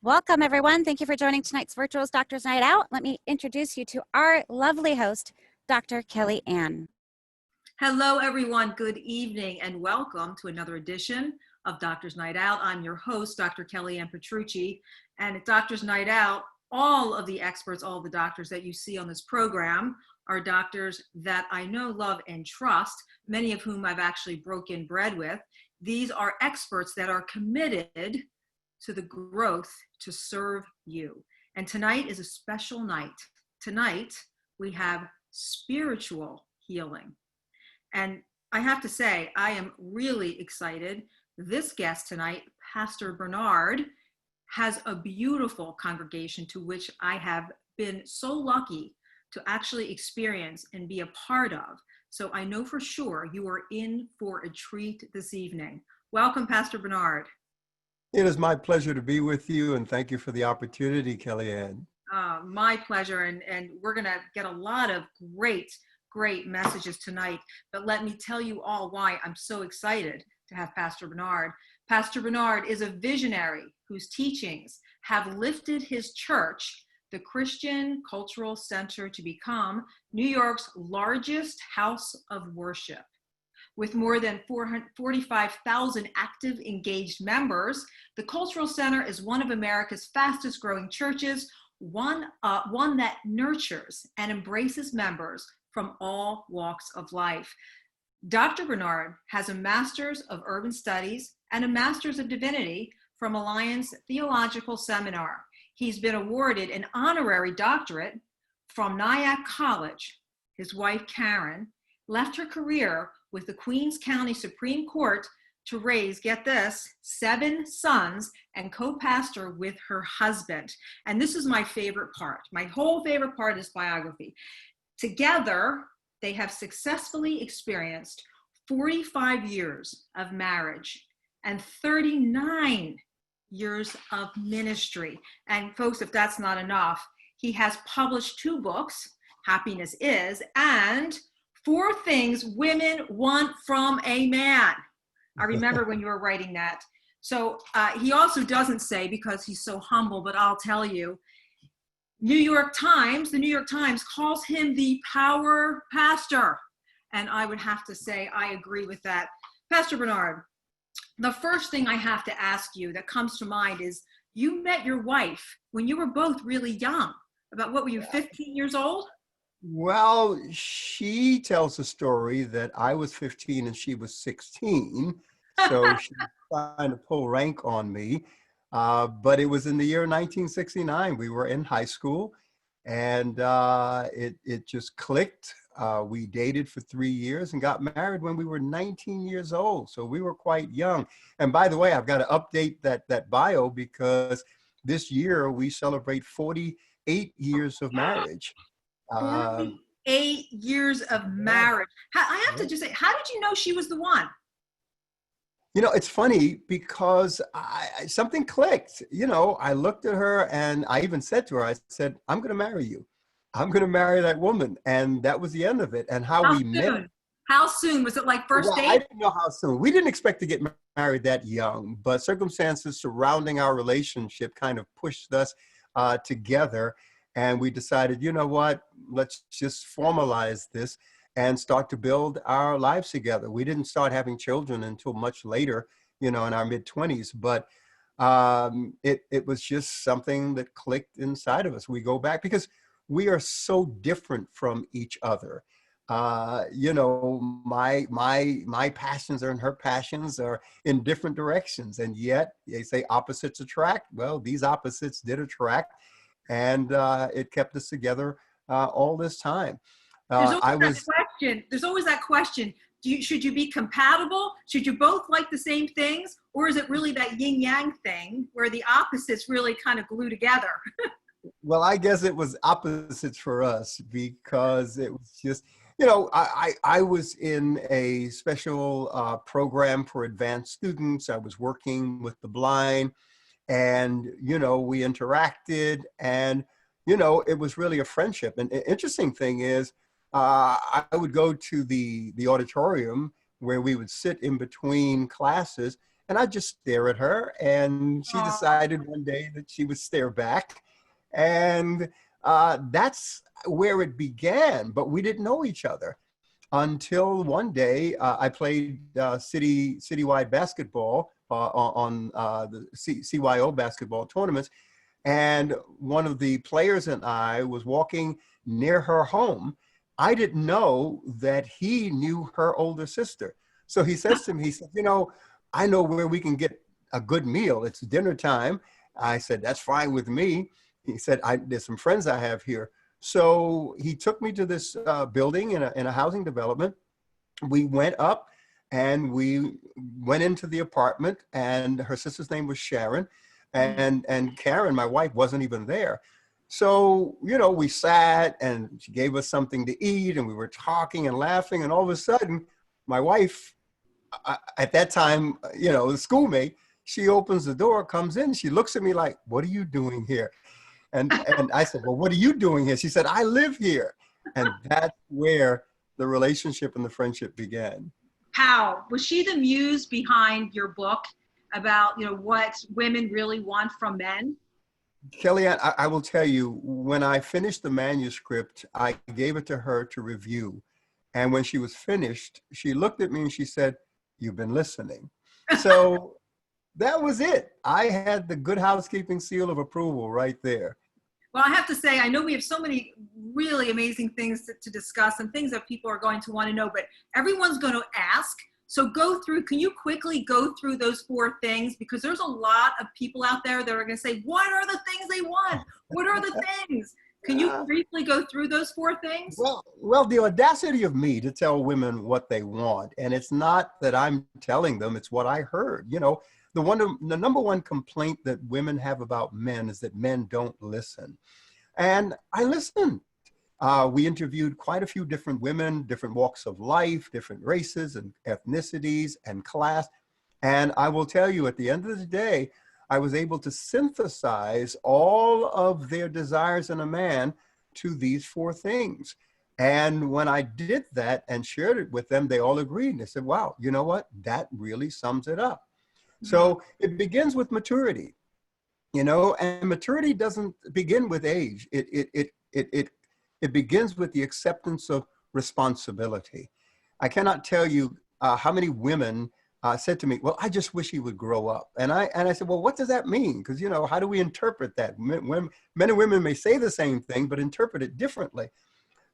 Welcome, everyone. Thank you for joining tonight's Virtual Doctors Night Out. Let me introduce you to our lovely host, Dr. Kellyann. Hello, everyone. Good evening, and welcome to another edition of Doctors Night Out. I'm your host, Dr. Kellyann Petrucci, and at Doctors Night Out, all of the experts, all of the doctors that you see on this program are doctors that I know, love, and trust, many of whom I've actually broken bread with. These are experts that are committed to the growth to serve you. And tonight is a special night. Tonight, we have spiritual healing. And I have to say, I am really excited. This guest tonight, Pastor Bernard, has a beautiful congregation to which I have been so lucky to actually experience and be a part of. So I know for sure you are in for a treat this evening. Welcome, Pastor Bernard. It is my pleasure to be with you, and thank you for the opportunity, Kellyann. My pleasure, and we're going to get a lot of great messages tonight, but let me tell you all why I'm so excited to have Pastor Bernard. Pastor Bernard is a visionary whose teachings have lifted his church, the Christian Cultural Center, to become New York's largest house of worship. With more than 45,000 active, engaged members, the Cultural Center is one of America's fastest growing churches, one that nurtures and embraces members from all walks of life. Dr. Bernard has a Master's of Urban Studies and a Master's of Divinity from Alliance Theological Seminar. He's been awarded an honorary doctorate from Nyack College. His wife, Karen, left her career with the Queens County Supreme Court to raise, get this, 7 sons and co-pastor with her husband. And this is my favorite part. My whole favorite part is biography. Together, they have successfully experienced 45 years of marriage and 39 years of ministry. And folks, if that's not enough, he has published 2 books, Happiness Is, and 4 Things Women Want from a Man. I remember when you were writing that. So he also doesn't say, because he's so humble, but I'll tell you, the New York Times calls him the power pastor. And I would have to say, I agree with that. Pastor Bernard, the first thing I have to ask you that comes to mind is, you met your wife when you were both really young. About, what were you, 15 years old? Well, she tells a story that I was 15 and she was 16. So she's trying to pull rank on me. But it was in the year 1969. We were in high school, and it just clicked. We dated for 3 years and got married when we were 19 years old. So we were quite young. And by the way, I've got to update that bio, because this year we celebrate 48 years of marriage. 48 years of marriage. I have to just say, how did you know she was the one? You know, it's funny because something clicked. You know, I looked at her and I even said to her, I said, I'm going to marry you. I'm going to marry that woman. And that was the end of it. And how we met. How soon? Was it like first date? I didn't know how soon. We didn't expect to get married that young, but circumstances surrounding our relationship kind of pushed us together. And we decided, you know what, let's just formalize this and start to build our lives together. We didn't start having children until much later, you know, in our mid-20s, but it was just something that clicked inside of us. We go back because we are so different from each other. You know, my passions and her passions are in different directions, and yet they say opposites attract. Well, these opposites did attract. And it kept us together all this time. There's always that question. Should you be compatible? Should you both like the same things? Or is it really that yin-yang thing where the opposites really kind of glue together? Well, I guess it was opposites for us, because it was just, you know, I was in a special program for advanced students. I was working with the blind. And, you know, we interacted, and, you know, it was really a friendship. And the interesting thing is, I would go to the auditorium where we would sit in between classes, and I just stare at her. And she Aw. decided one day that she would stare back. And that's where it began. But we didn't know each other until one day I played citywide basketball on the CYO basketball tournaments. And one of the players and I was walking near her home. I didn't know that he knew her older sister. So he says to me, he said, you know, I know where we can get a good meal. It's dinner time. I said, that's fine with me. He said, there's some friends I have here. So he took me to this building in a housing development. We went up and we went into the apartment, and her sister's name was Sharon, and Karen, my wife, wasn't even there. So, you know, we sat and she gave us something to eat and we were talking and laughing, and all of a sudden my wife, at that time, you know, the schoolmate, she opens the door, comes in, she looks at me like, what are you doing here? And I said, well, what are you doing here? She said, I live here. And that's where the relationship and the friendship began. How was she the muse behind your book about, you know, what women really want from men? Kellyann, I will tell you, when I finished the manuscript, I gave it to her to review. And when she was finished, she looked at me and she said, you've been listening. So that was it. I had the Good Housekeeping seal of approval right there. Well, I have to say, I know we have so many really amazing things to discuss and things that people are going to want to know, but everyone's going to ask. So can you quickly go through those 4 things? Because there's a lot of people out there that are going to say, what are the things they want? What are the things? Can you briefly go through those 4 things? Well, the audacity of me to tell women what they want, and it's not that I'm telling them, it's what I heard. You know, the number one complaint that women have about men is that men don't listen. And I listened. We interviewed quite a few different women, different walks of life, different races and ethnicities and class. And I will tell you, at the end of the day, I was able to synthesize all of their desires in a man to these 4 things. And when I did that and shared it with them, they all agreed. And they said, wow, you know what? That really sums it up. So it begins with maturity, you know, and maturity doesn't begin with age. It begins with the acceptance of responsibility. I cannot tell you how many women said to me, well, I just wish he would grow up. And I said, well, what does that mean? Because, you know, how do we interpret that? Men and women may say the same thing, but interpret it differently.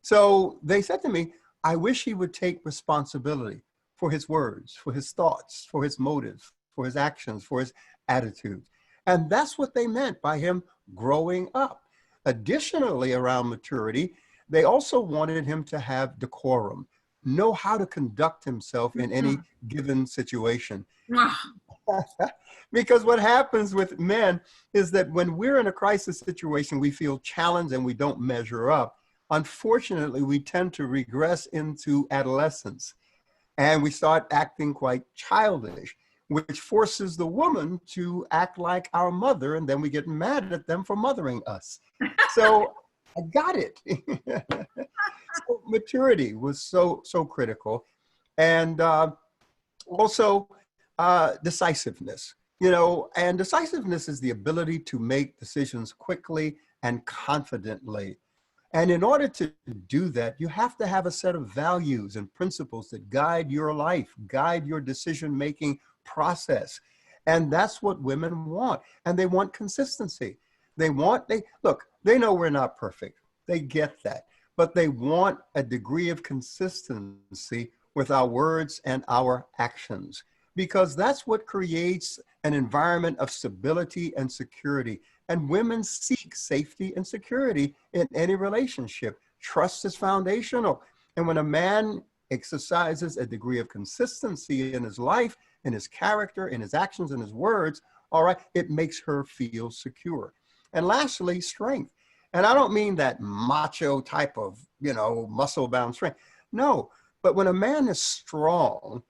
So they said to me, I wish he would take responsibility for his words, for his thoughts, for his motives, for his actions, for his attitudes. And that's what they meant by him growing up. Additionally, around maturity, they also wanted him to have decorum, know how to conduct himself in any given situation. Because what happens with men is that when we're in a crisis situation, we feel challenged and we don't measure up. Unfortunately, we tend to regress into adolescence and we start acting quite childish, which forces the woman to act like our mother, and then we get mad at them for mothering us. So I got it. So maturity was so critical. And also decisiveness, you know, and decisiveness is the ability to make decisions quickly and confidently. And in order to do that, you have to have a set of values and principles that guide your life, guide your decision-making process. And that's what women want. And they want consistency. Look, they know we're not perfect. They get that. But they want a degree of consistency with our words and our actions, because that's what creates an environment of stability and security. And women seek safety and security in any relationship. Trust is foundational. And when a man exercises a degree of consistency in his life, in his character, in his actions, in his words, all right, it makes her feel secure. And lastly, strength. And I don't mean that macho type of, you know, muscle-bound strength. No, but when a man is strong,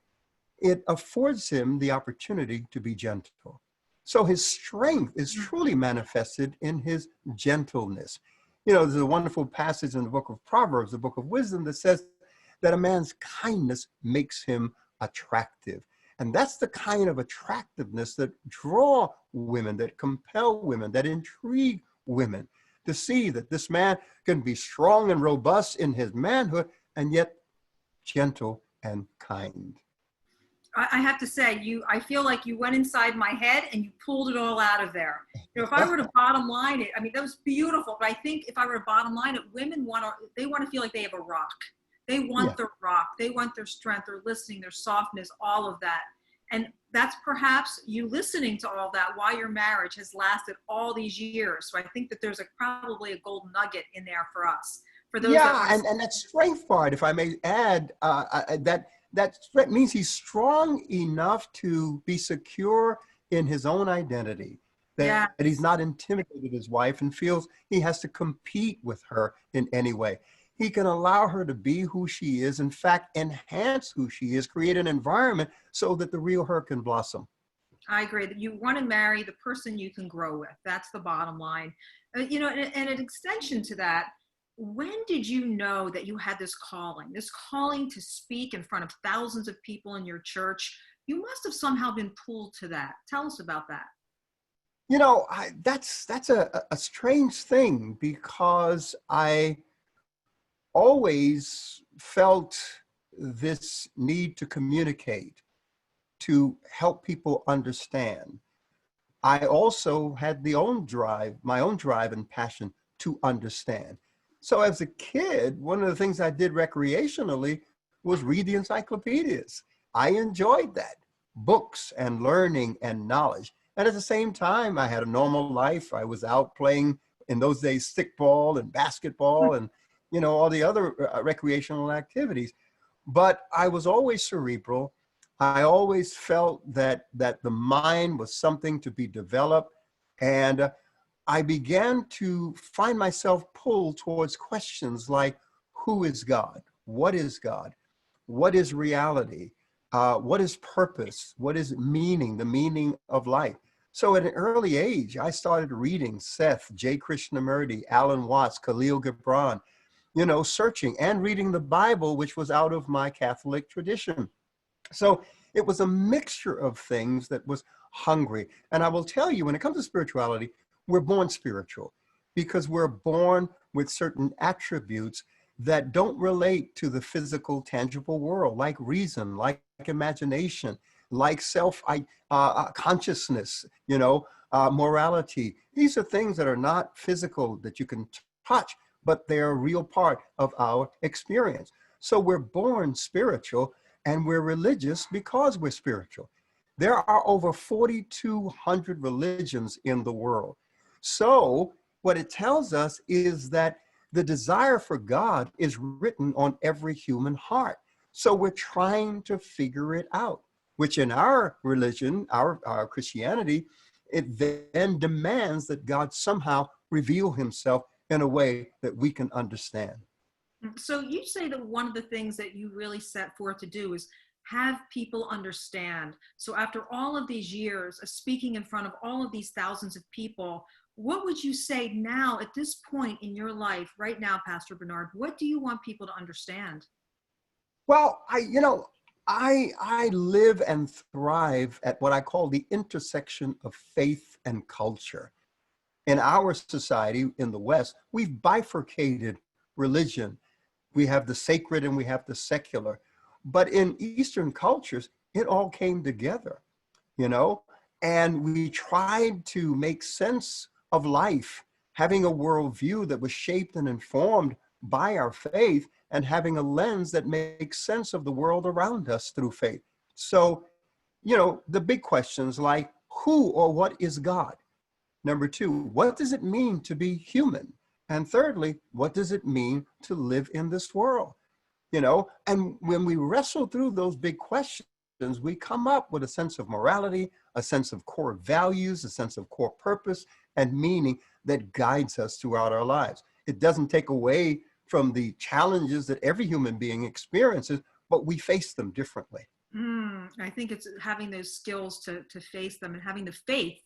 it affords him the opportunity to be gentle. So his strength is truly manifested in his gentleness. You know, there's a wonderful passage in the book of Proverbs, the book of wisdom, that says that a man's kindness makes him attractive. And that's the kind of attractiveness that draw women, that compel women, that intrigue women to see that this man can be strong and robust in his manhood and yet gentle and kind. I have to say, I feel like you went inside my head and you pulled it all out of there. If I were to bottom line it, I mean, that was beautiful. But I think if I were to bottom line it, women want to feel like they have a rock. They want the rock. They want their strength, their listening, their softness, all of that. And that's perhaps you listening to all that while your marriage has lasted all these years. So I think that there's probably a gold nugget in there for us. For those and that strength part, if I may add, that means he's strong enough to be secure in his own identity, that he's not intimidated his wife and feels he has to compete with her in any way. He can allow her to be who she is, in fact, enhance who she is, create an environment so that the real her can blossom. I agree that you want to marry the person you can grow with. That's the bottom line. And an extension to that, when did you know that you had this calling to speak in front of thousands of people in your church? You must have somehow been pulled to that. Tell us about that. That's a strange thing, because I always felt this need to communicate, to help people understand. I also had my own drive and passion to understand. So as a kid, one of the things I did recreationally was read the encyclopedias. I enjoyed that, books and learning and knowledge. And at the same time, I had a normal life. I was out playing, in those days, stickball and basketball and all the other recreational activities. But I was always cerebral. I always felt that the mind was something to be developed. And I began to find myself pulled towards questions like, who is God? What is God? What is reality? What is purpose? What is meaning, the meaning of life? So at an early age, I started reading Seth, J. Krishnamurti, Alan Watts, Khalil Gibran, searching and reading the Bible, which was out of my Catholic tradition. So it was a mixture of things that was hungry. And I will tell you, when it comes to spirituality, we're born spiritual because we're born with certain attributes that don't relate to the physical, tangible world, like reason, like imagination, like consciousness, morality. These are things that are not physical, that you can touch, but they're a real part of our experience. So we're born spiritual and we're religious because we're spiritual. There are over 4,200 religions in the world. So what it tells us is that the desire for God is written on every human heart. So we're trying to figure it out, which in our religion, our Christianity, it then demands that God somehow reveal himself in a way that we can understand. So you say that one of the things that you really set forth to do is have people understand. So after all of these years of speaking in front of all of these thousands of people, what would you say now at this point in your life right now, Pastor Bernard? What do you want people to understand? Well, I live and thrive at what I call the intersection of faith and culture. In our society in the West, we've bifurcated religion. We have the sacred and we have the secular. But in Eastern cultures, it all came together, and we tried to make sense of life, having a worldview that was shaped and informed by our faith and having a lens that makes sense of the world around us through faith. So, the big questions like who or what is God? Number two, what does it mean to be human? And thirdly, what does it mean to live in this world? And when we wrestle through those big questions, we come up with a sense of morality, a sense of core values, a sense of core purpose and meaning that guides us throughout our lives. It doesn't take away from the challenges that every human being experiences, but we face them differently. I think it's having those skills to face them and having the faith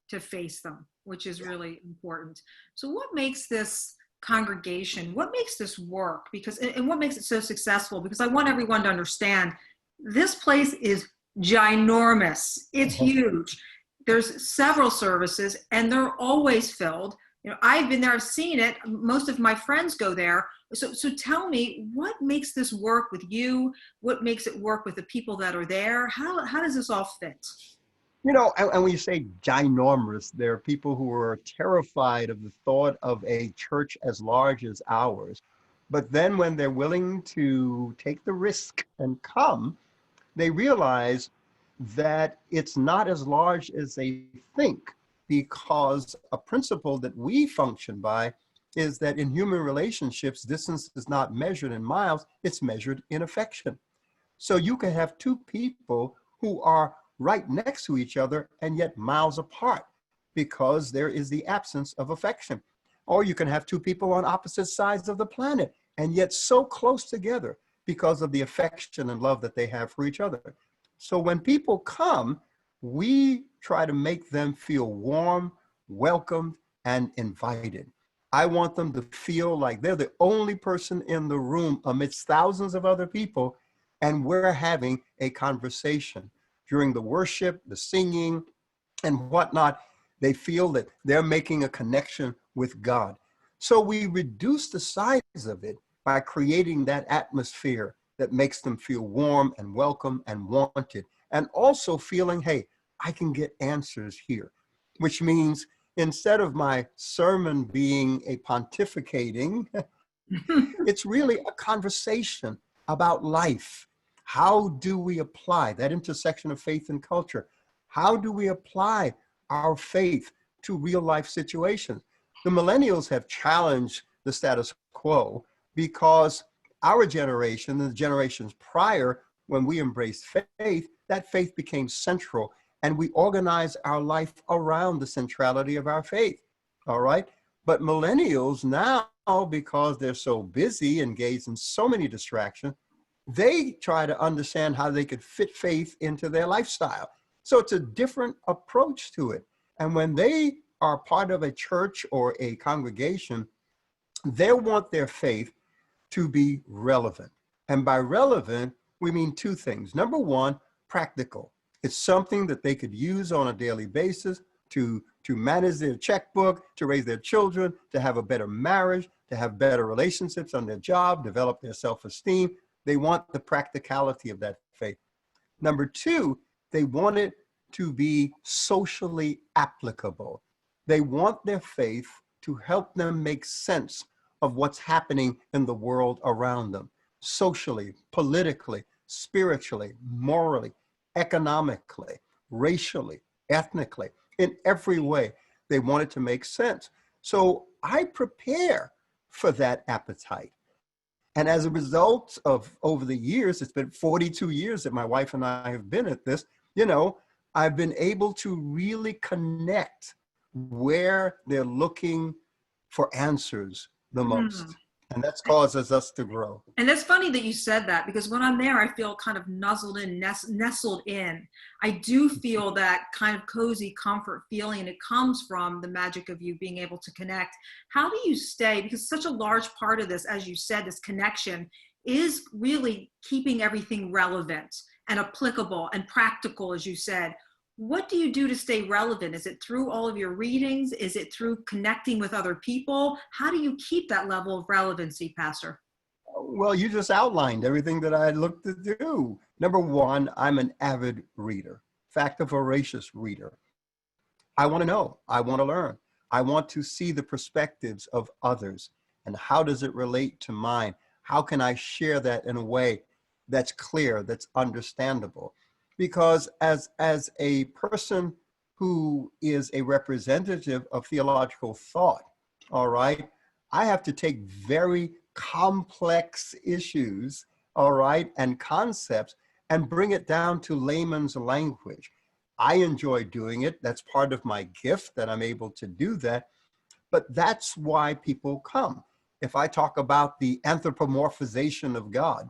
to face them, which is really important. So what makes this congregation, what makes this work? And what makes it so successful? Because I want everyone to understand this place is Ginormous. It's Uh-huh. huge. There's several services and they're always filled. I've been there, I've seen it. Most of my friends go there. So tell me, what makes this work with you? What makes it work with the people that are there? How does this all fit? And when you say ginormous, there are people who are terrified of the thought of a church as large as ours. But then when they're willing to take the risk and come, they realize that it's not as large as they think, because a principle that we function by is that in human relationships, distance is not measured in miles, it's measured in affection. So you can have two people who are right next to each other and yet miles apart because there is the absence of affection. Or you can have two people on opposite sides of the planet and yet so close together because of the affection and love that they have for each other. So when people come, we try to make them feel warm, welcomed, and invited. I want them to feel like they're the only person in the room amidst thousands of other people, and we're having a conversation. During the worship, the singing, and whatnot, they feel that they're making a connection with God. So we reduce the size of it by creating that atmosphere that makes them feel warm and welcome and wanted, and also feeling, hey, I can get answers here, which means instead of my sermon being a pontificating, it's really a conversation about life. How do we apply that intersection of faith and culture? How do we apply our faith to real life situations? The millennials have challenged the status quo because our generation and the generations prior, when we embraced faith, that faith became central and we organize our life around the centrality of our faith. All right. But millennials now, because they're so busy, engaged in so many distractions, they try to understand how they could fit faith into their lifestyle. So it's a different approach to it. And when they are part of a church or a congregation, they want their faith to be relevant. And by relevant, we mean two things. Number one, practical. It's something that they could use on a daily basis to manage their checkbook, to raise their children, to have a better marriage, to have better relationships on their job, develop their self-esteem. They want the practicality of that faith. Number two, they want it to be socially applicable. They want their faith to help them make sense of what's happening in the world around them, socially, politically, spiritually, morally, economically, racially, ethnically, in every way. They want it to make sense. So I prepare for that appetite. And as a result of over the years, it's been 42 years that my wife and I have been at this, I've been able to really connect where they're looking for answers the most. And that's causes us to grow. And it's funny that you said that, because when I'm there, I feel kind of nuzzled in, nestled in. I do feel that kind of cozy comfort feeling, and it comes from the magic of you being able to connect. How do you stay? Because such a large part of this, as you said, this connection is really keeping everything relevant and applicable and practical, as you said. What do you do to stay relevant? Is it through all of your readings? Is it through connecting with other people? How do you keep that level of relevancy, Pastor? Well, you just outlined everything that I look to do. Number one, I'm an avid reader, in fact, a voracious reader. I want to know, I want to learn. I want to see the perspectives of others and how does it relate to mine? How can I share that in a way that's clear, that's understandable? Because as a person who is a representative of theological thought, all right, I have to take very complex issues, all right, and concepts and bring it down to layman's language. I enjoy doing it. That's part of my gift that I'm able to do that. But that's why people come. If I talk about the anthropomorphization of God,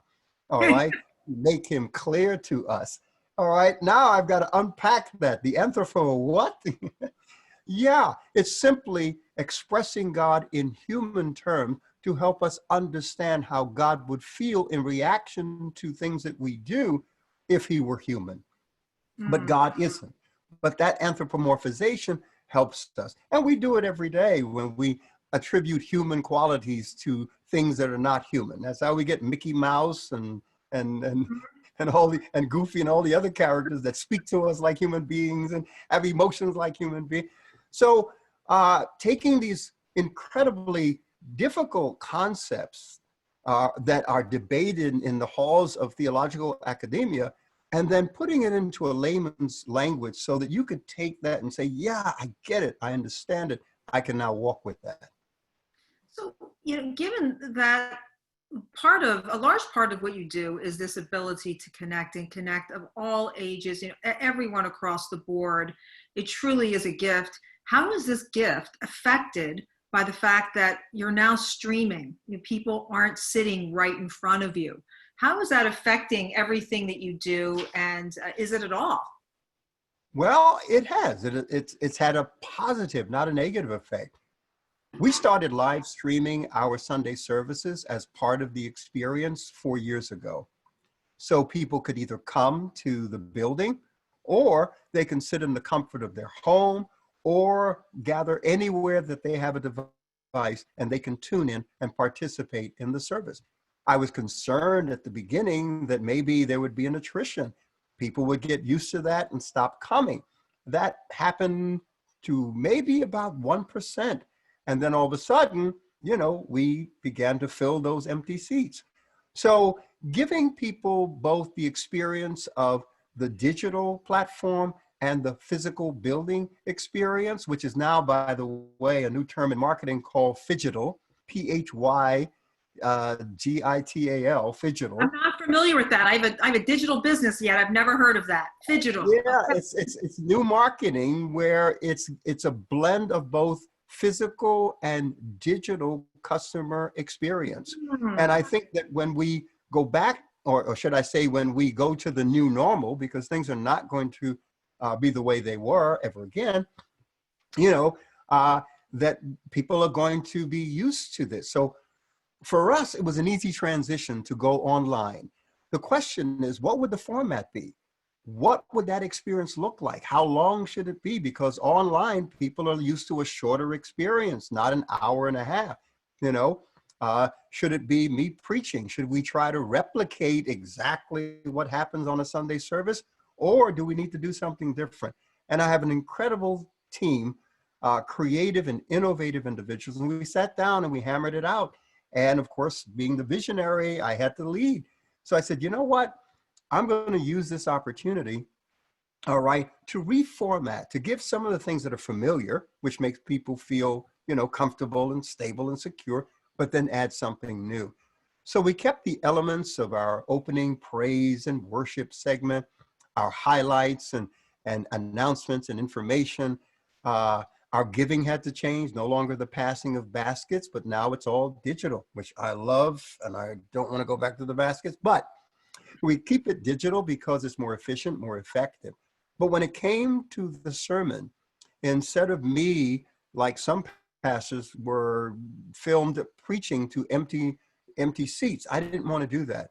all right, make him clear to us. All right, now I've got to unpack that. The anthropo, what? Yeah, it's simply expressing God in human terms to help us understand how God would feel in reaction to things that we do if he were human. but God isn't. But that anthropomorphization helps us. And we do it every day when we attribute human qualities to things that are not human. That's how we get Mickey Mouse and and Goofy and all the other characters that speak to us like human beings and have emotions like human beings. So taking these incredibly difficult concepts that are debated in the halls of theological academia, and then putting it into a layman's language so that you could take that and say, yeah, I get it, I understand it, I can now walk with that. So, given that a large part of what you do is this ability to connect of all ages, everyone across the board, it truly is a gift. How is this gift affected by the fact that you're now streaming? People aren't sitting right in front of you. How is that affecting everything that you do, and is it at all? Well, it has. It's had a positive, not a negative effect. We started live streaming our Sunday services as part of the experience 4 years ago. So people could either come to the building, or they can sit in the comfort of their home, or gather anywhere that they have a device and they can tune in and participate in the service. I was concerned at the beginning that maybe there would be an attrition. People would get used to that and stop coming. That happened to maybe about 1%. And then all of a sudden, we began to fill those empty seats. So giving people both the experience of the digital platform and the physical building experience, which is now, by the way, a new term in marketing called phygital, Phygital, phygital. I'm not familiar with that. I have a digital business yet. I've never heard of that. Phygital. Yeah, it's new marketing where it's a blend of both physical and digital customer experience. And I think that when we go back, or should I say, when we go to the new normal, because things are not going to be the way they were ever again, that people are going to be used to this. So for us, it was an easy transition to go online. The question is, what would the format be? What would that experience look like? How long should it be? Because online, people are used to a shorter experience, not an hour and a half. Should it be me preaching? Should we try to replicate exactly what happens on a Sunday service? Or do we need to do something different? And I have an incredible team, creative and innovative individuals. And we sat down and we hammered it out. And of course, being the visionary, I had to lead. So I said, you know what? I'm going to use this opportunity, all right, to reformat, to give some of the things that are familiar, which makes people feel, comfortable and stable and secure, but then add something new. So we kept the elements of our opening praise and worship segment, our highlights and announcements and information. Our giving had to change, no longer the passing of baskets, but now it's all digital, which I love, and I don't want to go back to the baskets, but we keep it digital because it's more efficient, more effective. But when it came to the sermon, instead of me, like some pastors were filmed preaching to empty seats, I didn't want to do that.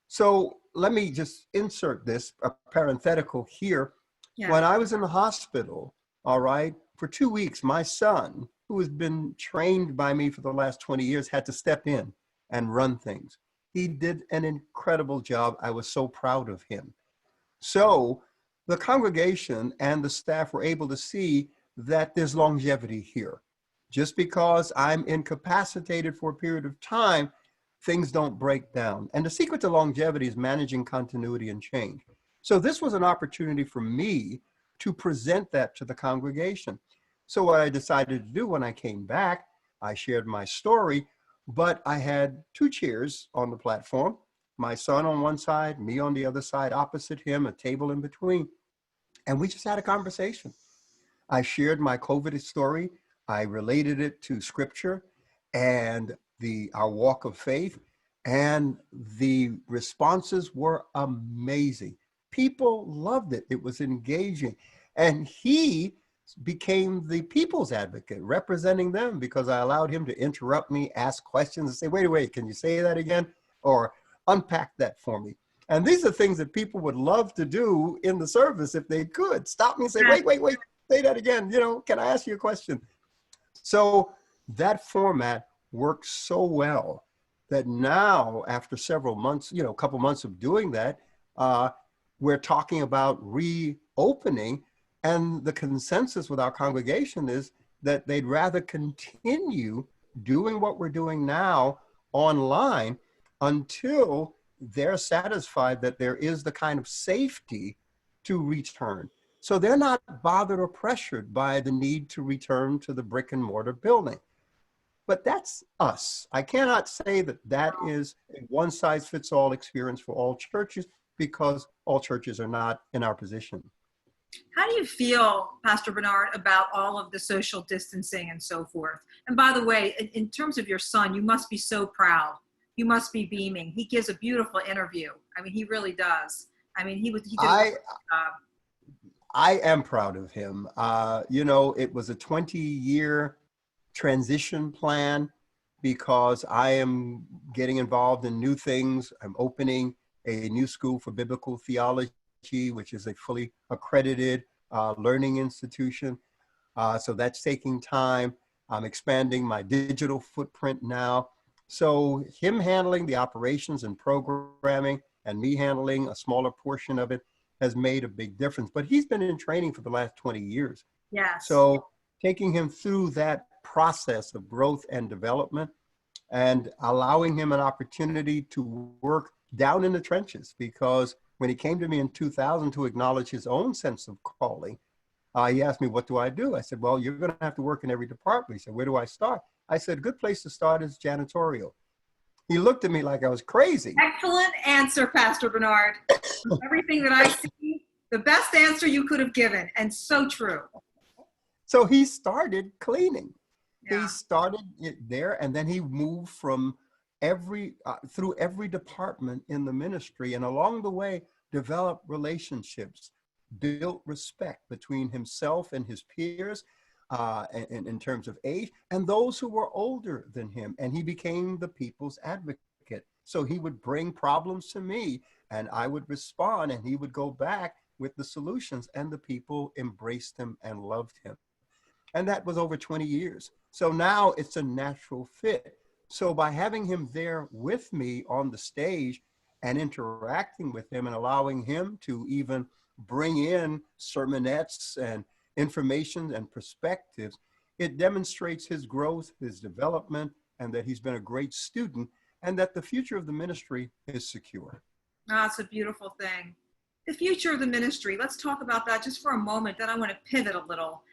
So let me just insert this, a parenthetical here. Yeah. When I was in the hospital, all right, for 2 weeks, my son, who has been trained by me for the last 20 years, had to step in and run things. He did an incredible job. I was so proud of him. So the congregation and the staff were able to see that there's longevity here. Just because I'm incapacitated for a period of time, things don't break down. And the secret to longevity is managing continuity and change. So this was an opportunity for me to present that to the congregation. So what I decided to do when I came back, I shared my story, but I had 2 chairs on the platform, my son on one side, me on the other side, opposite him, a table in between. And we just had a conversation. I shared my COVID story. I related it to scripture and our walk of faith, and the responses were amazing. People loved it. It was engaging. And he became the people's advocate, representing them, because I allowed him to interrupt me, ask questions, and say, wait, can you say that again? Or unpack that for me. And these are things that people would love to do in the service if they could. Stop me and say, wait, say that again. Can I ask you a question? So that format works so well that now, after several months, a couple months of doing that, we're talking about reopening. And the consensus with our congregation is that they'd rather continue doing what we're doing now online until they're satisfied that there is the kind of safety to return. So they're not bothered or pressured by the need to return to the brick and mortar building. But that's us. I cannot say that that is a one size fits all experience for all churches, because all churches are not in our position. How do you feel, Pastor Bernard, about all of the social distancing and so forth? And by the way, in terms of your son, you must be so proud. You must be beaming. He gives a beautiful interview. I mean, he really does. I mean, he did a great job. I am proud of him. It was a 20-year transition plan because I am getting involved in new things. I'm opening a new school for biblical theology, which is a fully accredited learning institution. So that's taking time. I'm expanding my digital footprint now. So him handling the operations and programming and me handling a smaller portion of it has made a big difference. But he's been in training for the last 20 years. Yes. So taking him through that process of growth and development and allowing him an opportunity to work down in the trenches, because when he came to me in 2000 to acknowledge his own sense of calling, he asked me, what do I do? I said, well, you're going to have to work in every department. He said, where do I start? I said, a good place to start is janitorial. He looked at me like I was crazy. Excellent answer, Pastor Bernard. Everything that I see, the best answer you could have given, and so true. So he started cleaning. Yeah. He started it there, and then he moved from through every department in the ministry, and along the way developed relationships, built respect between himself and his peers, in terms of age, and those who were older than him. And he became the people's advocate. So he would bring problems to me, and I would respond, and he would go back with the solutions, and the people embraced him and loved him. And that was over 20 years. So now it's a natural fit. So by having him there with me on the stage and interacting with him and allowing him to even bring in sermonettes and information and perspectives, it demonstrates his growth, his development, and that he's been a great student, and that the future of the ministry is secure. Oh, it's a beautiful thing. The future of the ministry, let's talk about that just for a moment. Then I want to pivot a little.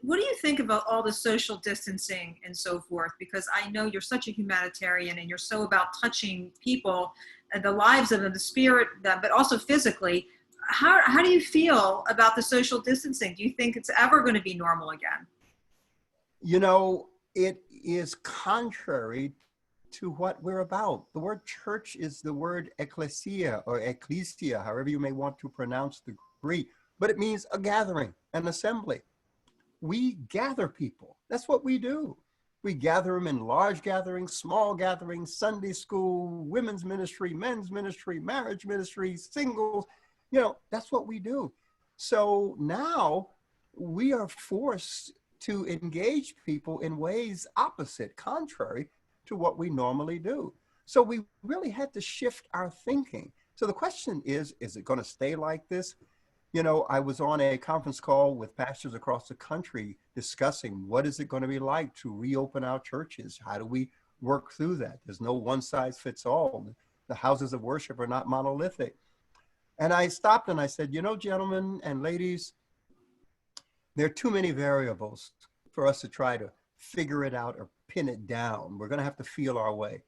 What do you think about all the social distancing and so forth? Because I know you're such a humanitarian and you're so about touching people and the lives of them, the spirit, but also physically. How do you feel about the social distancing? Do you think it's ever going to be normal again? It is contrary to what we're about. The word church is the word ecclesia or ecclesia, however you may want to pronounce the Greek, but it means a gathering, an assembly. We gather people. That's what we do. We gather them in large gatherings, small gatherings, Sunday school, women's ministry, men's ministry, marriage ministry, singles. That's what we do. So now we are forced to engage people in ways opposite, contrary to what we normally do. So we really had to shift our thinking. So the question is it going to stay like this? I was on a conference call with pastors across the country discussing what is it going to be like to reopen our churches? How do we work through that? There's no one size fits all. The houses of worship are not monolithic. And I stopped and I said, gentlemen and ladies, there are too many variables for us to try to figure it out or pin it down. We're going to have to feel our way.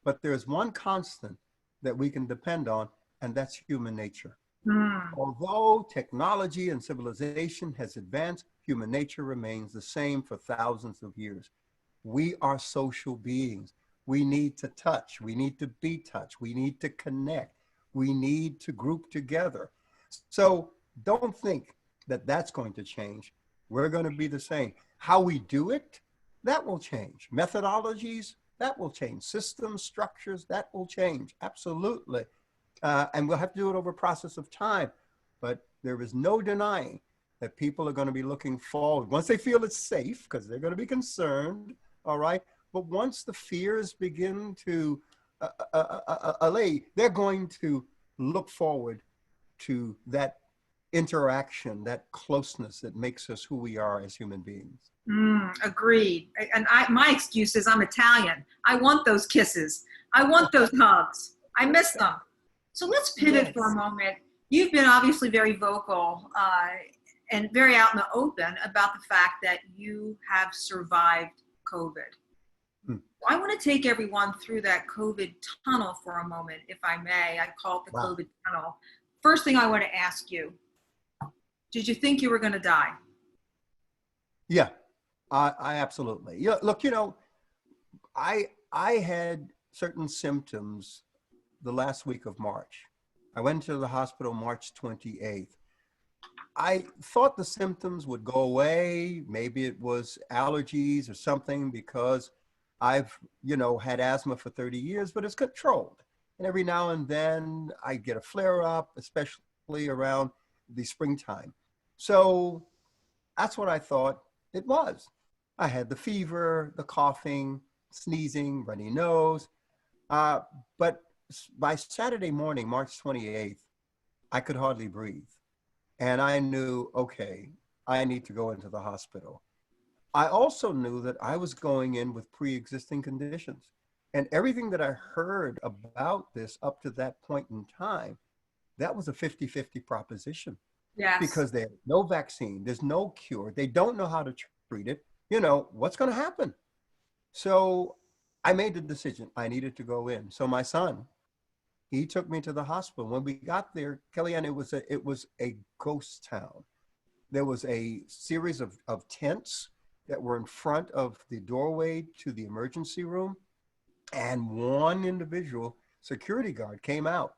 But there's one constant that we can depend on, and that's human nature. Although technology and civilization has advanced, human nature remains the same for thousands of years. We are social beings. We need to touch. We need to be touched. We need to connect. We need to group together. So don't think that that's going to change. We're going to be the same. How we do it, that will change. Methodologies, that will change. Systems, structures, that will change. Absolutely. And we'll have to do it over a process of time. But there is no denying that people are going to be looking forward once they feel it's safe, because they're going to be concerned. All right. But once the fears begin to allay, they're going to look forward to that interaction, that closeness that makes us who we are as human beings. Agreed. And my excuse is I'm Italian. I want those kisses. I want those hugs. I miss them. So let's pivot for a moment. You've been obviously very vocal and very out in the open about the fact that you have survived COVID. I want to take everyone through that COVID tunnel for a moment, if I may. I call it the COVID tunnel. First thing I want to ask you, did you think you were going to die? Yeah, I absolutely. Yeah, look, I had certain symptoms the last week of March. I went to the hospital March 28th. I thought the symptoms would go away. Maybe it was allergies or something, because I've, had asthma for 30 years, but it's controlled. And every now and then I get a flare up, especially around the springtime. So that's what I thought it was. I had the fever, the coughing, sneezing, runny nose. But by Saturday morning, March 28th, I could hardly breathe. And I knew, okay, I need to go into the hospital. I also knew that I was going in with pre-existing conditions. And everything that I heard about this up to that point in time, that was a 50-50 proposition. Yes. Because there's no vaccine, there's no cure, they don't know how to treat it. What's going to happen? So I made the decision I needed to go in. So my son, he took me to the hospital. When we got there, Kellyann, it was a ghost town. There was a series of tents that were in front of the doorway to the emergency room. And one individual security guard came out.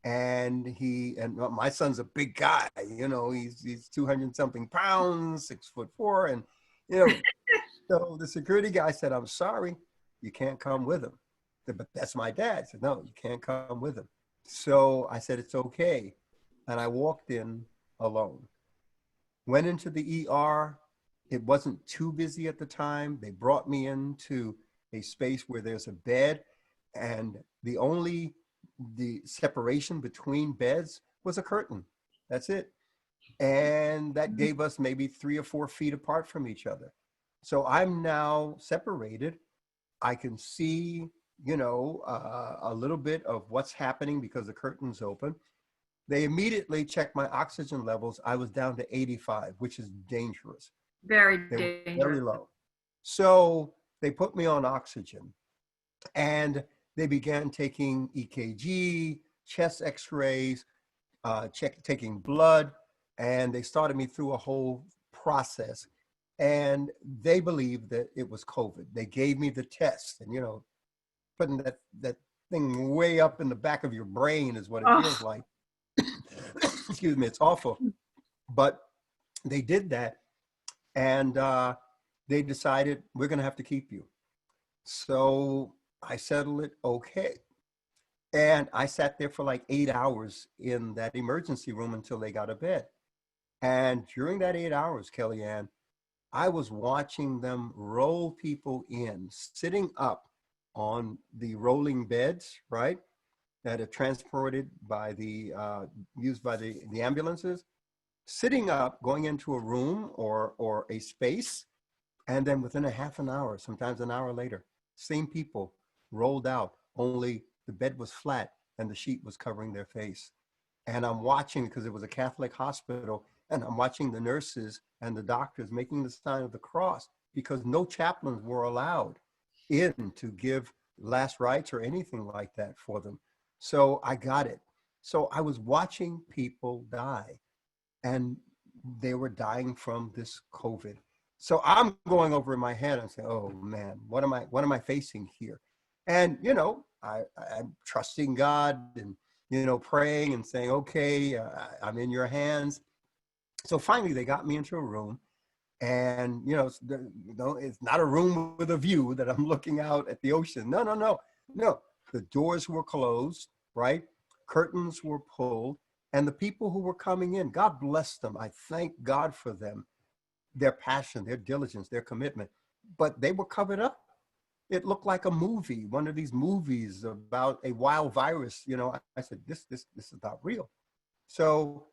And my son's a big guy, he's 200 something pounds, 6'4", and so the security guy said, "I'm sorry, you can't come with him." I said, "But that's my dad." I said, "No, you can't come with him." So I said, "It's okay," and I walked in alone. Went into the ER. It wasn't too busy at the time. They brought me into a space where there's a bed, and the separation between beds was a curtain. That's it. And that gave us maybe 3 or 4 feet apart from each other. So I'm now separated. I can see, a little bit of what's happening because the curtain's open. They immediately checked my oxygen levels. I was down to 85, which is dangerous. Very They dangerous. were very low. So they put me on oxygen, and they began taking EKG, chest x-rays, taking blood, and they started me through a whole process. And they believed that it was COVID. They gave me the test, and putting that thing way up in the back of your brain is what it feels like. Excuse me, it's awful. But they did that, and they decided, we're going to have to keep you. So I settled it okay. And I sat there for like 8 hours in that emergency room until they got a bed. And during that 8 hours, Kellyann, I was watching them roll people in, sitting up on the rolling beds, right? That are transported by used by the ambulances, sitting up, going into a room or a space. And then within a half an hour, sometimes an hour later, same people rolled out, only the bed was flat and the sheet was covering their face. And I'm watching, because it was a Catholic hospital, and I'm watching the nurses and the doctors making the sign of the cross, because no chaplains were allowed in to give last rites or anything like that for them. So I got it. So I was watching people die, and they were dying from this COVID. So I'm going over in my head and saying, "Oh man, what am I facing here?" And I'm trusting God and praying and saying, "Okay, I'm in your hands." So finally, they got me into a room, and it's not a room with a view that I'm looking out at the ocean. No. The doors were closed, right? curtains were pulled, and the people who were coming in, God bless them. I thank God for them, their passion, their diligence, their commitment, but they were covered up. It looked like a movie, one of these movies about a wild virus. You know, I said, this is not real. So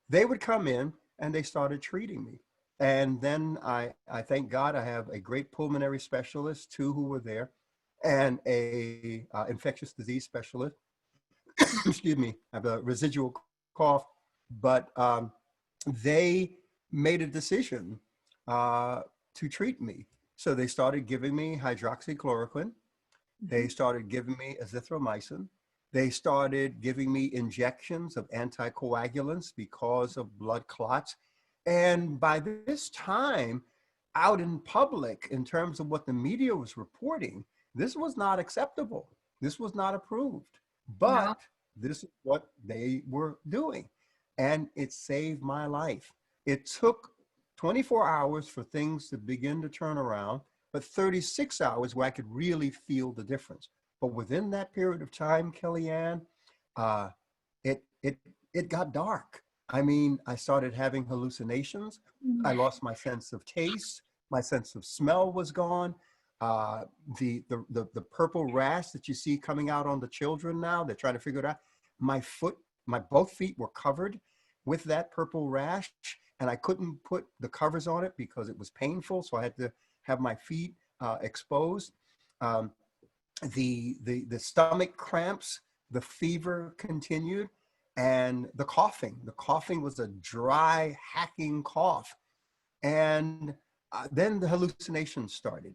they would come in and they started treating me. And then I thank God I have a great pulmonary specialist, two who were there, and a infectious disease specialist. Excuse me, I have a residual cough, but they made a decision to treat me. So they started giving me hydroxychloroquine. They started giving me azithromycin. They started giving me injections of anticoagulants because of blood clots. And by this time, out in public, in terms of what the media was reporting, this was not acceptable. This was not approved. But No. this is what they were doing. And it saved my life. It took 24 hours for things to begin to turn around, but 36 hours where I could really feel the difference. But within that period of time, Kellyann, it got dark. I mean, I started having hallucinations. I lost my sense of taste. My sense of smell was gone. The purple rash that you see coming out on the children now, they're trying to figure it out. My both feet were covered with that purple rash, and I couldn't put the covers on it because it was painful. So I had to have my feet exposed. The stomach cramps, the fever continued, and the coughing. The coughing was a dry, hacking cough. And then the hallucinations started.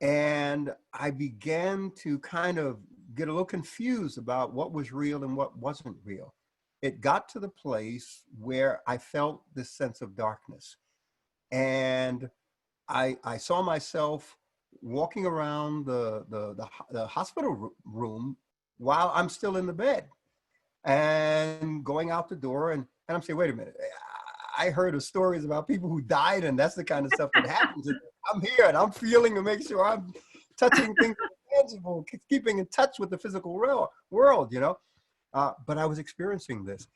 And I began to kind of get a little confused about what was real and what wasn't real. It got to the place where I felt this sense of darkness. And I saw myself walking around the hospital room while I'm still in the bed and going out the door. And I'm saying, wait a minute, I heard of stories about people who died, and that's the kind of stuff that happens. And I'm here and I'm feeling to make sure I'm touching things tangible, keeping in touch with the physical world, you know. But I was experiencing this,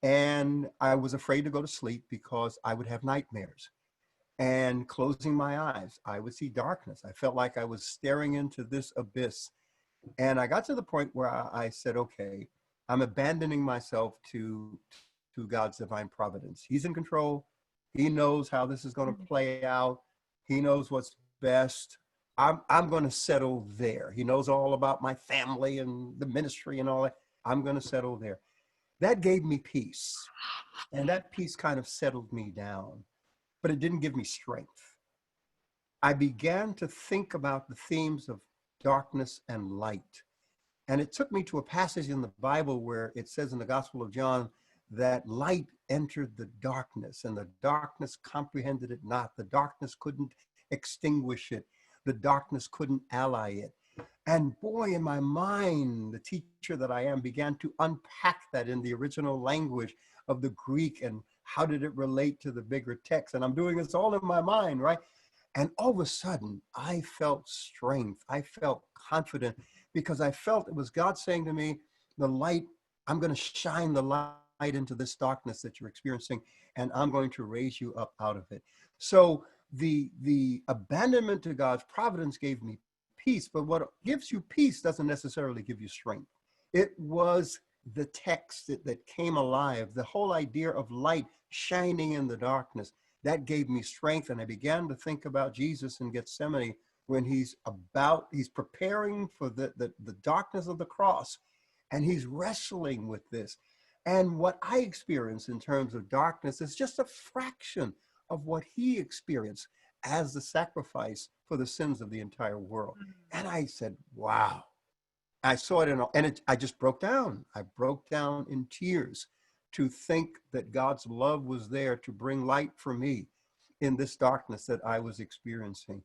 and I was afraid to go to sleep because I would have nightmares. And closing my eyes, I would see darkness. I felt like I was staring into this abyss. And I got to the point where I said, okay, I'm abandoning myself to God's divine providence. He's in control. He knows how this is going to play out. He knows what's best. I'm going to settle there. He knows all about my family and the ministry and all that. I'm going to settle there. That gave me peace. And that peace kind of settled me down, but it didn't give me strength. I began to think about the themes of darkness and light. And it took me to a passage in the Bible where it says in the Gospel of John that light entered the darkness and the darkness comprehended it not. The darkness couldn't extinguish it. The darkness couldn't ally it. And boy, in my mind, the teacher that I am began to unpack that in the original language of the Greek and how did it relate to the bigger text. And I'm doing this all in my mind, right? And all of a sudden, I felt strength. I felt confident because I felt it was God saying to me, the light, I'm going to shine the light into this darkness that you're experiencing, and I'm going to raise you up out of it. So the abandonment to God's providence gave me peace, but what gives you peace doesn't necessarily give you strength. It was the text that came alive, the whole idea of light shining in the darkness, that gave me strength. And I began to think about Jesus in Gethsemane when he's preparing for the darkness of the cross, and he's wrestling with this. And what I experience in terms of darkness is just a fraction of what he experienced as the sacrifice for the sins of the entire world. And I said, wow. I saw it I just broke down. I broke down in tears to think that God's love was there to bring light for me in this darkness that I was experiencing.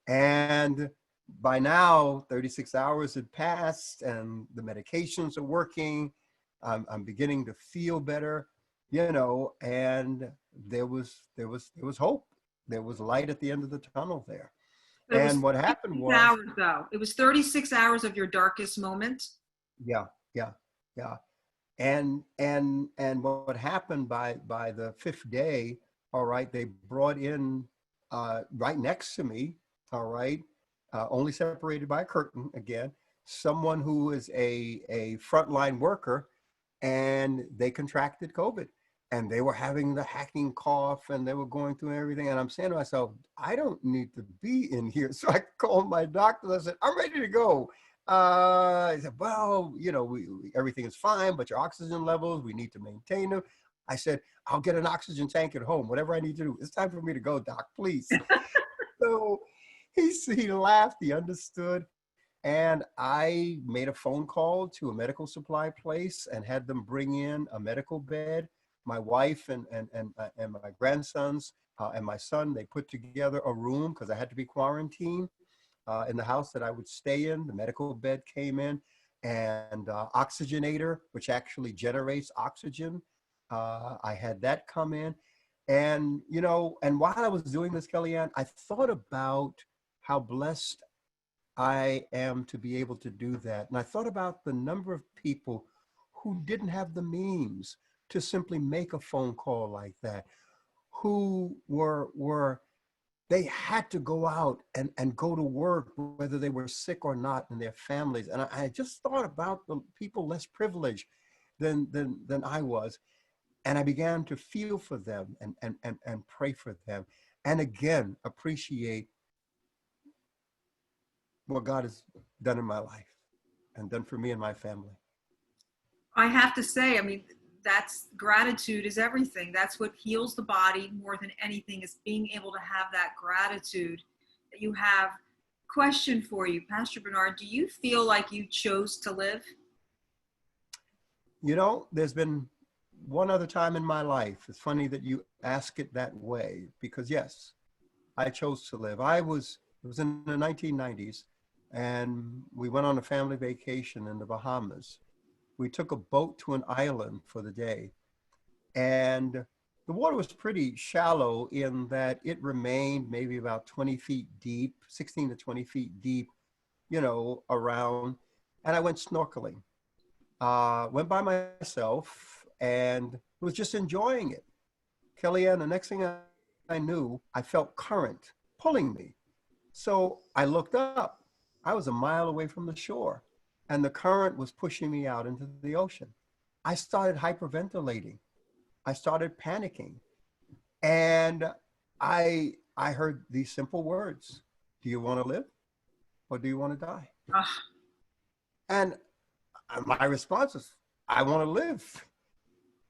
And by now, 36 hours had passed and the medications are working. I'm beginning to feel better, you know, and there was hope. There was light at the end of the tunnel there. And what happened was, hours, though. It was 36 hours of your darkest moment. yeah. And what happened by the fifth day, all right, they brought in right next to me, all right, only separated by a curtain again, someone who is a frontline worker, and they contracted COVID. And they were having the hacking cough, and they were going through everything. And I'm saying to myself, I don't need to be in here. So I called my doctor. I said, I'm ready to go. He said, well, everything is fine, but your oxygen levels, we need to maintain them. I said, I'll get an oxygen tank at home, whatever I need to do. It's time for me to go, doc, please. So he laughed, he understood. And I made a phone call to a medical supply place and had them bring in a medical bed. My wife and my grandsons and my son, they put together a room because I had to be quarantined in the house that I would stay in. The medical bed came in, and oxygenator, which actually generates oxygen. I had that come in. And, and while I was doing this, Kellyann, I thought about how blessed I am to be able to do that. And I thought about the number of people who didn't have the means to simply make a phone call like that, who they had to go out and go to work, whether they were sick or not, in their families. And I just thought about the people less privileged than I was. And I began to feel for them and pray for them. And again, appreciate what God has done in my life and done for me and my family. I have to say, I mean, that's gratitude is everything. That's what heals the body more than anything, is being able to have that gratitude that you have. Question for you, Pastor Bernard, do you feel like you chose to live? There's been one other time in my life. It's funny that you ask it that way, because yes, I chose to live. It was in the 1990s, and we went on a family vacation in the Bahamas. We took a boat to an island for the day, and the water was pretty shallow in that it remained maybe about 20 feet deep, 16 to 20 feet deep, around. And I went snorkeling, went by myself, and was just enjoying it. Kellyann, the next thing I knew, I felt current pulling me. So I looked up. I was a mile away from the shore, and the current was pushing me out into the ocean. I started hyperventilating. I started panicking. And I heard these simple words: do you want to live, or do you want to die? And my response was, I want to live.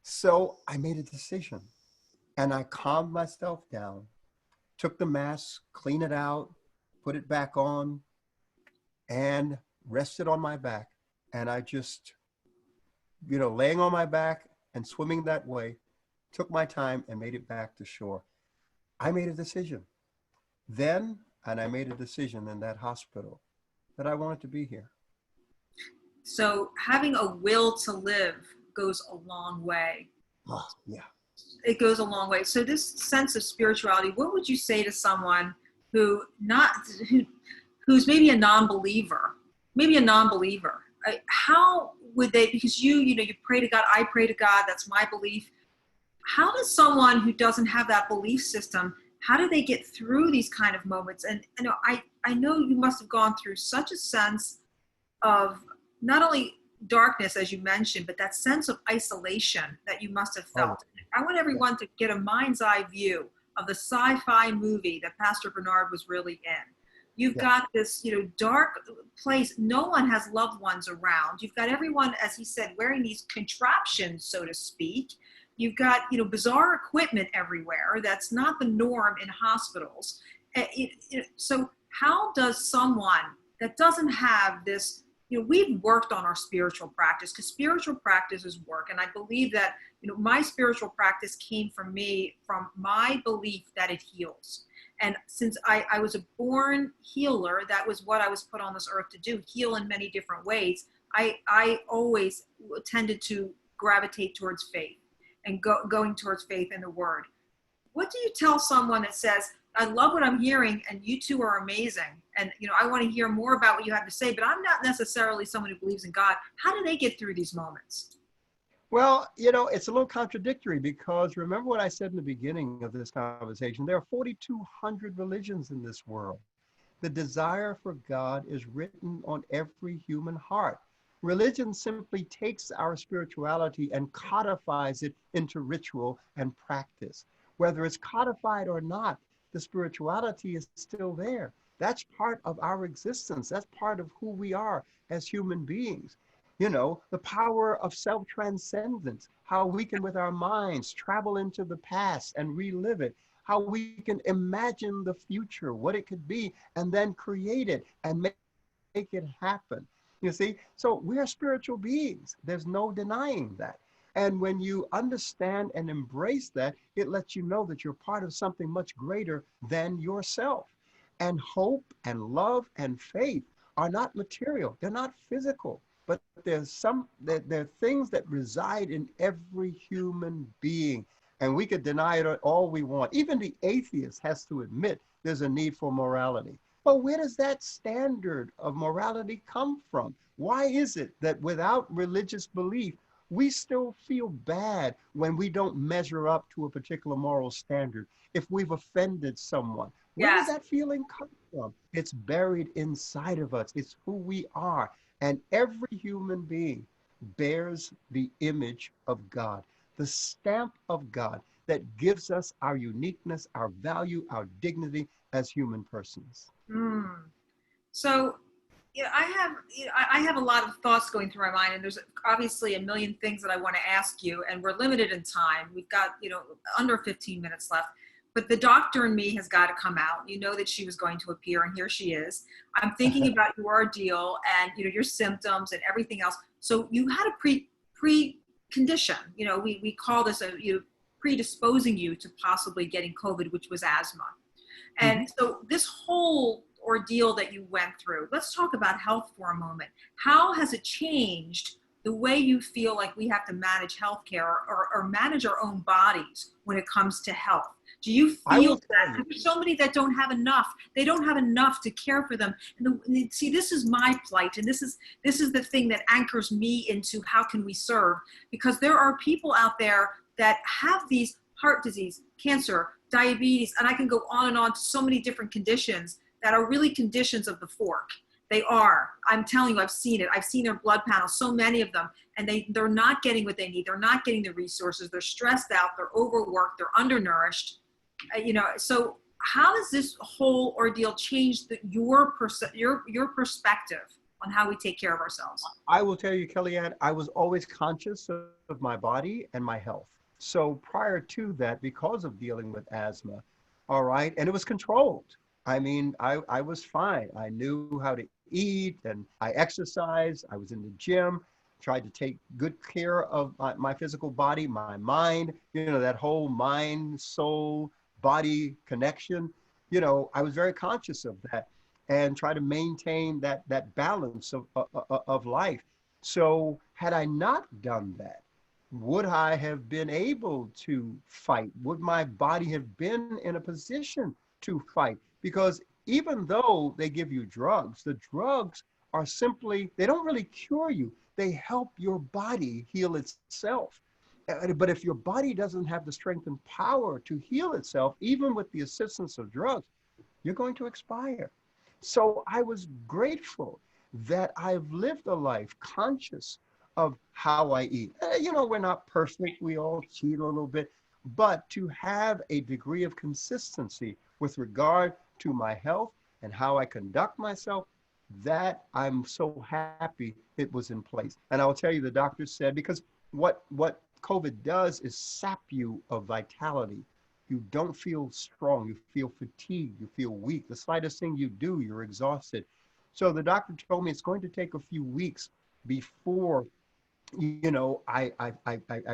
So I made a decision, and I calmed myself down, took the mask, cleaned it out, put it back on, and rested on my back. And I just, laying on my back and swimming that way, took my time and made it back to shore. I made a decision then, and I made a decision in that hospital that I wanted to be here. So having a will to live goes a long way. Oh, yeah. It goes a long way. So this sense of spirituality, what would you say to someone who's maybe a non-believer? How would they, because you pray to God, I pray to God, that's my belief. How does someone who doesn't have that belief system, how do they get through these kind of moments? And I know you must have gone through such a sense of not only darkness, as you mentioned, but that sense of isolation that you must have felt. Oh. I want everyone to get a mind's eye view of the sci-fi movie that Pastor Bernard was really in. You've got this, dark place. No one has loved ones around. You've got everyone, as he said, wearing these contraptions, so to speak. You've got, bizarre equipment everywhere. That's not the norm in hospitals. So how does someone that doesn't have this, we've worked on our spiritual practice, because spiritual practice is work. And I believe that, my spiritual practice came from my belief that it heals. And since I was a born healer, that was what I was put on this earth to do, heal in many different ways. I always tended to gravitate towards faith and going towards faith in the word. What do you tell someone that says, I love what I'm hearing, and you two are amazing, and I want to hear more about what you have to say, but I'm not necessarily someone who believes in God? How do they get through these moments? Well, it's a little contradictory because remember what I said in the beginning of this conversation. There are 4,200 religions in this world. The desire for God is written on every human heart. Religion simply takes our spirituality and codifies it into ritual and practice. Whether it's codified or not, the spirituality is still there. That's part of our existence. That's part of who we are as human beings. The power of self-transcendence, how we can, with our minds, travel into the past and relive it, how we can imagine the future, what it could be, and then create it and make it happen. You see, so we're spiritual beings. There's no denying that. And when you understand and embrace that, it lets you know that you're part of something much greater than yourself. And hope and love and faith are not material. They're not physical, but there are things that reside in every human being. And we could deny it all we want. Even the atheist has to admit there's a need for morality. But where does that standard of morality come from? Why is it that without religious belief, we still feel bad when we don't measure up to a particular moral standard, if we've offended someone? Where does Yes. that feeling come from? It's buried inside of us. It's who we are. And every human being bears the image of God, the stamp of God that gives us our uniqueness, our value, our dignity as human persons. Mm. So, I have a lot of thoughts going through my mind, and there's obviously a million things that I want to ask you, and we're limited in time. We've got, under 15 minutes left. But the doctor in me has got to come out. You know that she was going to appear, and here she is. I'm thinking about your ordeal and your symptoms and everything else. So you had a precondition. We call this predisposing you to possibly getting COVID, which was asthma. And so this whole ordeal that you went through, let's talk about health for a moment. How has it changed the way you feel like we have to manage healthcare or manage our own bodies when it comes to health? Do you feel that there's so many that don't have enough? They don't have enough to care for them. And see, this is my plight, and this is the thing that anchors me into how can we serve? Because there are people out there that have these heart disease, cancer, diabetes, and I can go on and on to so many different conditions that are really conditions of the fork. They are. I'm telling you, I've seen it. I've seen their blood panels, so many of them, and they're not getting what they need. They're not getting the resources. They're stressed out. They're overworked. They're undernourished. So how does this whole ordeal change your perspective on how we take care of ourselves? I will tell you, Kellyann, I was always conscious of my body and my health. So prior to that, because of dealing with asthma, all right, and it was controlled. I mean, I was fine. I knew how to eat and I exercised. I was in the gym, tried to take good care of my physical body, my mind, that whole mind, soul, body connection. I was very conscious of that and try to maintain that balance of life. So had I not done that, would I have been able to fight? Would my body have been in a position to fight? Because even though they give you drugs, the drugs are simply, they don't really cure you. They help your body heal itself. But if your body doesn't have the strength and power to heal itself, even with the assistance of drugs, you're going to expire. So I was grateful that I've lived a life conscious of how I eat. We're not perfect. We all cheat a little bit. But to have a degree of consistency with regard to my health and how I conduct myself, that I'm so happy it was in place. And I'll tell you, the doctor said, because what COVID does is sap you of vitality. You don't feel strong. You feel fatigued. You feel weak. The slightest thing you do, you're exhausted. So the doctor told me it's going to take a few weeks before, I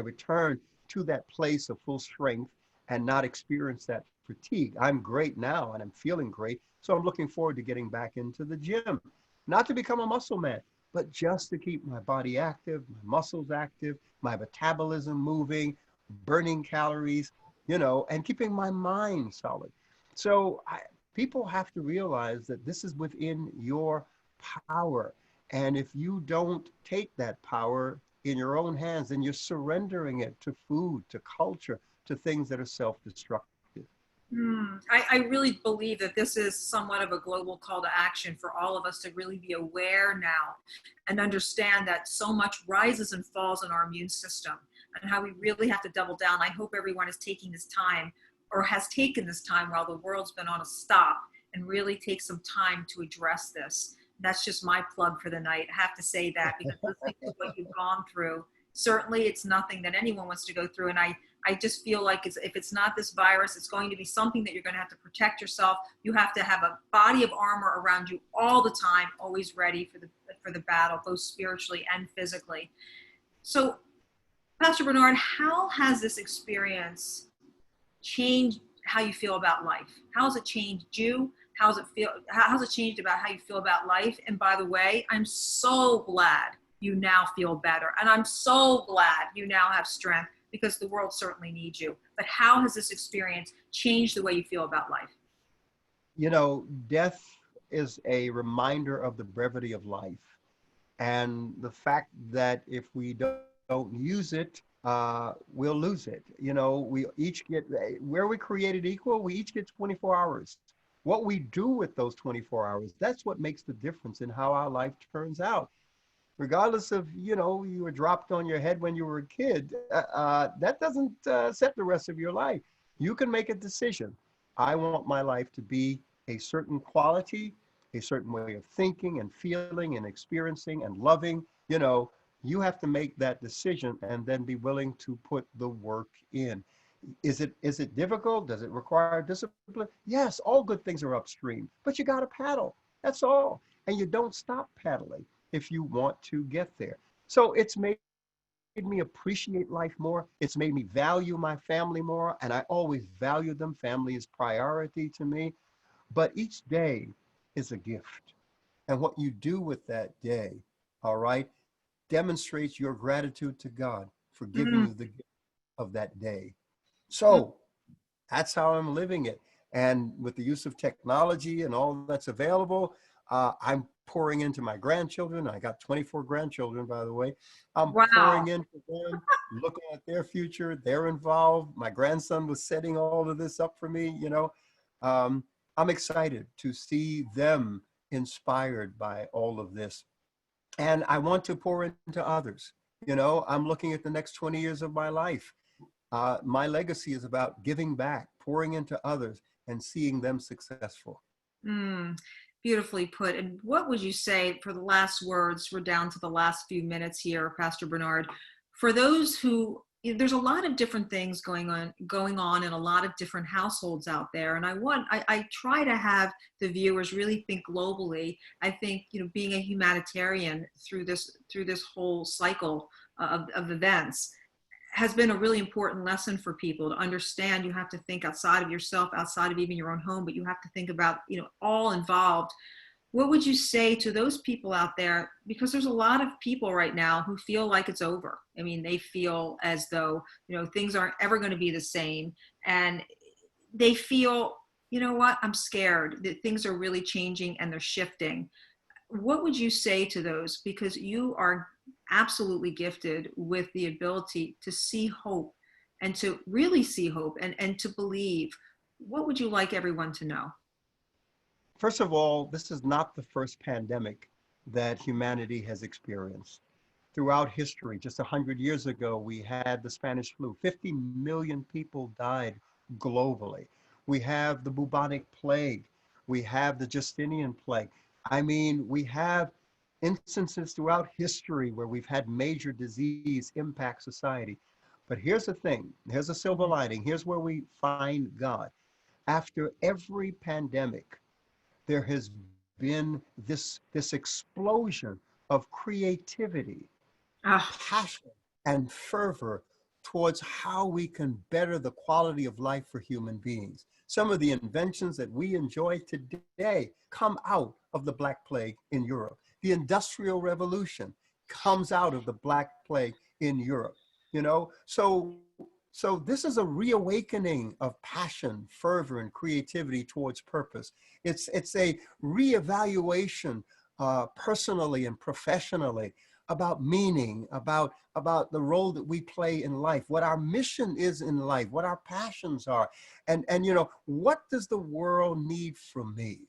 return to that place of full strength and not experience that fatigue. I'm great now and I'm feeling great. So I'm looking forward to getting back into the gym, not to become a muscle man, but just to keep my body active, my muscles active, my metabolism moving, burning calories, and keeping my mind solid. So people have to realize that this is within your power. And if you don't take that power, in your own hands, and you're surrendering it to food, to culture, to things that are self-destructive. I really believe that this is somewhat of a global call to action for all of us to really be aware now and understand that so much rises and falls in our immune system and how we really have to double down. I hope everyone is taking this time or has taken this time while the world's been on a stop and really take some time to address this. That's just my plug for the night. I have to say that because listening to what you've gone through, certainly it's nothing that anyone wants to go through. And I just feel like if it's not this virus, it's going to be something that you're going to have to protect yourself. You have to have a body of armor around you all the time, always ready for the battle, both spiritually and physically. So, Pastor Bernard, how has this experience changed how you feel about life? How has it changed you? How's it changed about how you feel about life? And by the way, I'm so glad you now feel better. And I'm so glad you now have strength because the world certainly needs you. But how has this experience changed the way you feel about life? You know, death is a reminder of the brevity of life and the fact that if we don't use it, we'll lose it. You know, we each get, where we created equal, we each get 24 hours. What we do with those 24 hours, that's what makes the difference in how our life turns out. Regardless of, you know, you were dropped on your head when you were a kid, that doesn't set the rest of your life. You can make a decision. I want my life to be a certain quality, a certain way of thinking and feeling and experiencing and loving. You know, you have to make that decision and then be willing to put the work in. Is it difficult? Does it require discipline? Yes, all good things are upstream, but you got to paddle. That's all. And you don't stop paddling if you want to get there. So it's made me appreciate life more. It's made me value my family more. And I always value them. Family is priority to me. But each day is a gift. And what you do with that day, all right, demonstrates your gratitude to God for giving you the gift of that day. So that's how I'm living it. And with the use of technology and all that's available, I'm pouring into my grandchildren. I got 24 grandchildren, by the way. I'm pouring into them, looking at their future. They're involved. My grandson was setting all of this up for me, you know. I'm excited to see them inspired by all of this. And I want to pour into others. You know, I'm looking at the next 20 years of my life. My legacy is about giving back, pouring into others, and seeing them successful. Beautifully put. And what would you say for the last words? We're down to the last few minutes here, Pastor Bernard. For those who, there's a lot of different things going on in a lot of different households out there. And I try to have the viewers really think globally. I think, you know, being a humanitarian through this whole cycle of events has been a really important lesson for people to understand. You have to think outside of yourself, outside of even your own home, but you have to think about, you know, all involved. What would you say to those people out there? Because there's a lot of people right now who feel like it's over. I mean, they feel as though, you know, things aren't ever going to be the same. And they feel, you know what, I'm scared that things are really changing and they're shifting. What would you say to those? Because you are absolutely gifted with the ability to see hope and to really see hope and to believe. What would you like everyone to know? First of all, this is not the first pandemic that humanity has experienced. Throughout history, just 100 years ago, we had the Spanish flu. 50 million people died globally. We have the bubonic plague. We have the Justinian plague. I mean, we have instances throughout history where we've had major disease impact society. But here's the thing, here's a silver lining, here's where we find God. After every pandemic, there has been this explosion of creativity, passion, and fervor towards how we can better the quality of life for human beings. Some of the inventions that we enjoy today come out of the Black Plague in Europe. The Industrial Revolution comes out of the Black Plague in Europe, you know? So this is a reawakening of passion, fervor, and creativity towards purpose. It's a reevaluation personally and professionally about meaning, about the role that we play in life, what our mission is in life, what our passions are. And what does the world need from me?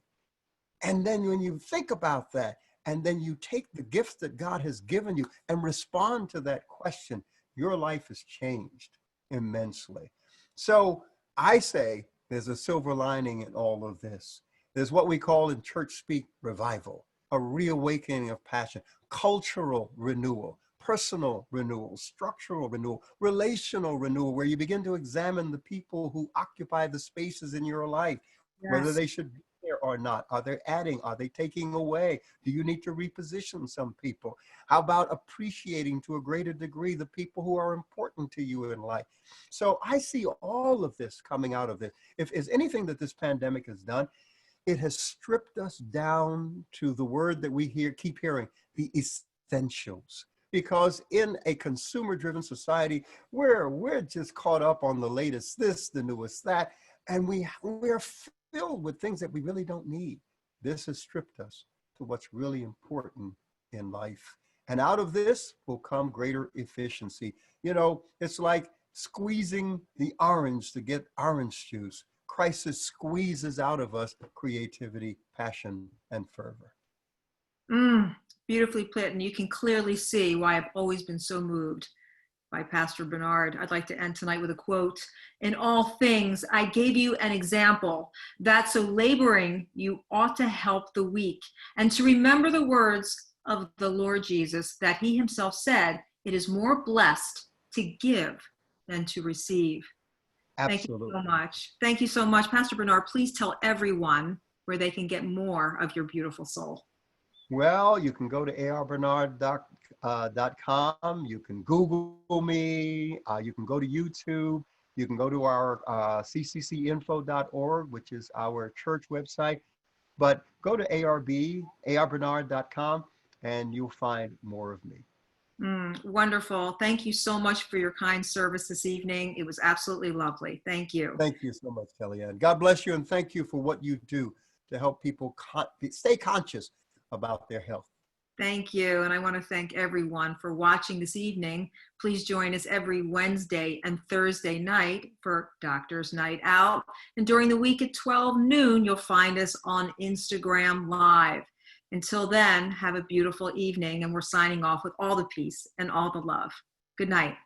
And then when you think about that, and then you take the gifts that God has given you and respond to that question, your life is changed immensely. So I say there's a silver lining in all of this. There's what we call in church speak revival, a reawakening of passion, cultural renewal, personal renewal, structural renewal, relational renewal, where you begin to examine the people who occupy the spaces in your life, whether Yes. they should be there or not. Are they adding? Are they taking away? Do you need to reposition some people? How about appreciating to a greater degree the people who are important to you in life? So I see all of this coming out of this. If there's anything that this pandemic has done, it has stripped us down to the word that we keep hearing, the essentials. Because in a consumer-driven society, we're just caught up on the latest this, the newest that, and we're filled with things that we really don't need. This has stripped us to what's really important in life. And out of this will come greater efficiency. It's like squeezing the orange to get orange juice. Crisis squeezes out of us creativity, passion, and fervor. Beautifully put, and you can clearly see why I've always been so moved by Pastor Bernard. I'd like to end tonight with a quote. In all things, I gave you an example that so laboring you ought to help the weak, and to remember the words of the Lord Jesus, that he himself said, it is more blessed to give than to receive. Absolutely. Thank you so much. Thank you so much. Pastor Bernard, please tell everyone where they can get more of your beautiful soul. Well, you can go to arbernard.com. You can Google me. You can go to YouTube. You can go to our cccinfo.org, which is our church website. But go to arbernard.com, and you'll find more of me. Wonderful. Thank you so much for your kind service this evening. It was absolutely lovely. Thank you. Thank you so much, Kellyann. God bless you, and thank you for what you do to help people stay conscious about their health. Thank you. And I want to thank everyone for watching this evening. Please join us every Wednesday and Thursday night for Doctor's Night Out. And during the week at 12 noon, you'll find us on Instagram Live. Until then, have a beautiful evening, and we're signing off with all the peace and all the love. Good night.